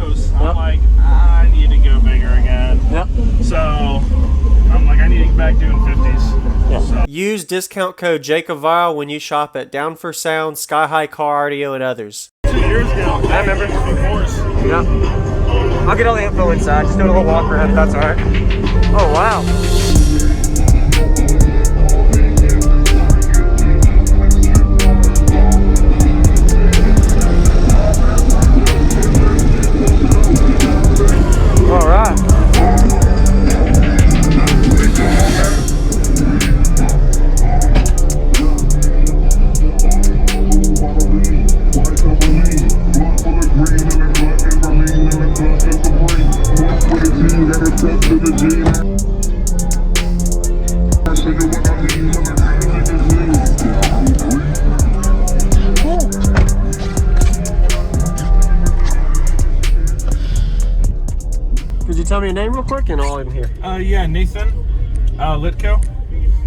shows. I'm like, I need to go bigger again. So I'm like, I need to get back doing 50s. So. Use discount code JACOBVILE when you shop at Down for Sound, Sky High Car Audio, and others. 2 years ago. I remember. Yeah. I'll get all the info inside. Just do a little walk around if that's all right. Oh, wow. All right. Could you tell me your name real quick and all in here? Yeah, Nathan Litko.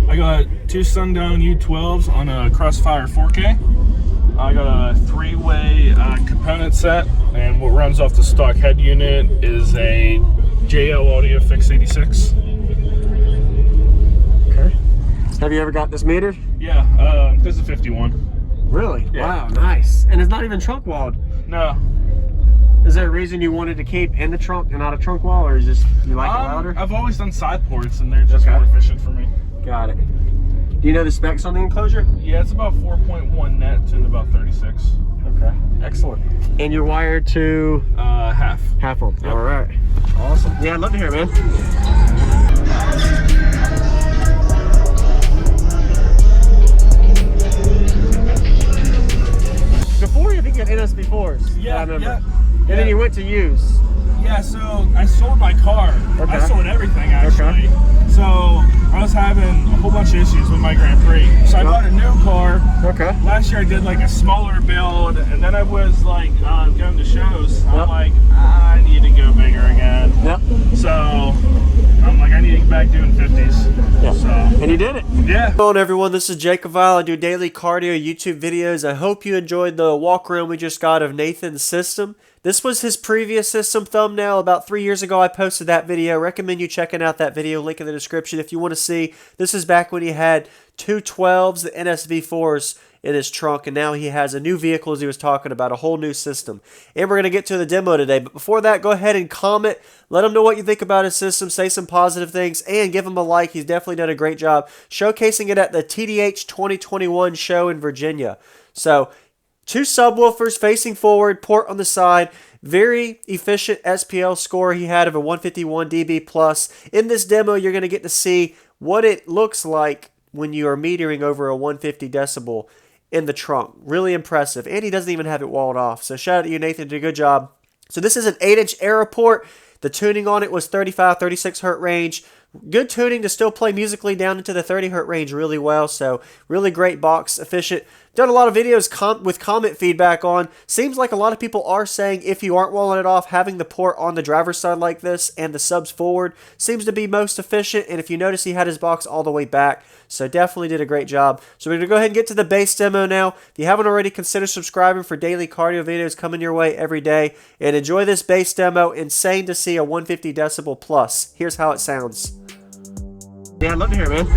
I got 2 Sundown U12s on a Crossfire 4K. I got a 3-way component set, and what runs off the stock head unit is a JL Audio Fix 86. Okay. Have you ever got this metered? Yeah, this is 51. Really? Yeah. Wow, nice. And it's not even trunk walled. No. Is there a reason you wanted to keep in the trunk and not a trunk wall, or is just you like it louder? I've always done side ports, and they're just more efficient for me. Got it. Do you know the specs on the enclosure? Yeah, it's about 4.1 net and about 36. Okay, excellent. And you're wired to? Half. Half ohm. Yep. All right. Awesome. Yeah, I'd love to hear it, man. Before you think you had NSB4s. Yeah, I remember. yeah. And then you went to use. Yeah, so I sold my car. Okay. I sold everything, actually. Okay. So I was having a whole bunch of issues with my Grand Prix. So I bought a new car. Okay. Last year I did like a smaller build, and then I was like going to shows. I'm like, I need to go bigger again. So I'm like, I need to get back doing 50s. So. And you did it. Yeah. Hello everyone, this is Jacob Vile. I do daily cardio YouTube videos. I hope you enjoyed the walk around we just got of Nathan's system. This was his previous system thumbnail. About 3 years ago I posted that video. Recommend you checking out that video, link in the description if you want to see. This is back when he had 2 12s, the NSV4s in his trunk, and now he has a new vehicle, as he was talking about, a whole new system. And we're going to get to the demo today, but before that, go ahead and comment. Let him know what you think about his system, say some positive things, and give him a like. He's definitely done a great job showcasing it at the TDH 2021 show in Virginia. So 2 subwoofers facing forward, port on the side. Very efficient SPL score he had of a 151 dB+. In this demo, you're going to get to see what it looks like when you are metering over a 150 decibel in the trunk. Really impressive. And he doesn't even have it walled off. So shout out to you, Nathan. Did a good job. So this is an 8-inch Aero port. The tuning on it was 35, 36 hertz range. Good tuning to still play musically down into the 30 hertz range really well. So really great box, efficient. Done a lot of videos with comment feedback on. Seems like a lot of people are saying if you aren't walling it off, having the port on the driver's side like this and the subs forward seems to be most efficient. And if you notice, he had his box all the way back. So definitely did a great job. So we're going to go ahead and get to the bass demo now. If you haven't already, consider subscribing for daily cardio videos coming your way every day. And enjoy this bass demo. Insane to see a 150 decibel plus. Here's how it sounds. Yeah, I'd love to hear it, man.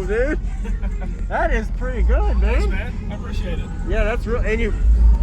Whoa, dude. That is pretty good, Thanks, man. man. I appreciate it. Yeah, that's real. And you,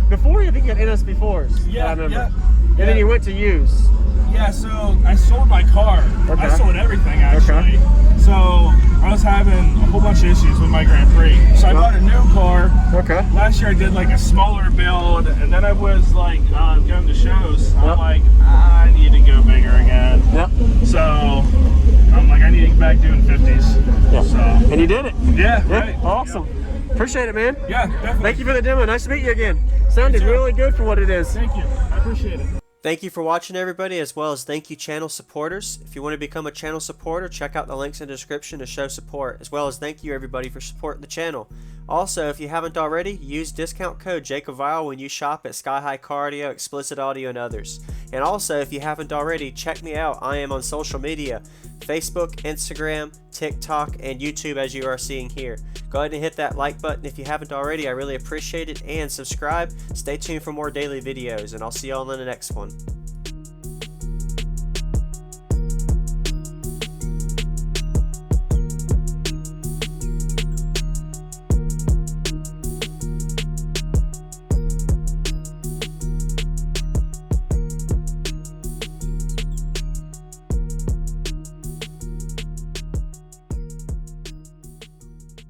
before you think you had NSP4s. Yeah, I remember. yeah. And then you went to use. Yeah, so I sold my car. Okay. I sold everything, actually. Okay. So I was having a whole bunch of issues with my Grand Prix. So I bought a new car. Okay. Last year I did like a smaller build, and then I was like going to shows. I'm Yep. like, I need to go bigger again. Yep. So I'm like, I need to get back doing 50s. Yeah. So And you did it. yeah, Yeah. right. Awesome. Appreciate it, man. Yeah, definitely. Thank you for the demo. Nice to meet you again. Sounded You too. really good for what it is. Thank you. I appreciate it. Thank you for watching, everybody, as well as thank you, channel supporters. If you want to become a channel supporter, check out the links in the description to show support, as well as thank you, everybody, for supporting the channel. Also, if you haven't already, use discount code JACOBVILE when you shop at Sky High Cardio, Explicit Audio, and others. And also, if you haven't already, check me out. I am on social media, Facebook, Instagram, TikTok, and YouTube, as you are seeing here. Go ahead and hit that like button if you haven't already. I really appreciate it. And subscribe. Stay tuned for more daily videos, and I'll see y'all in the next one.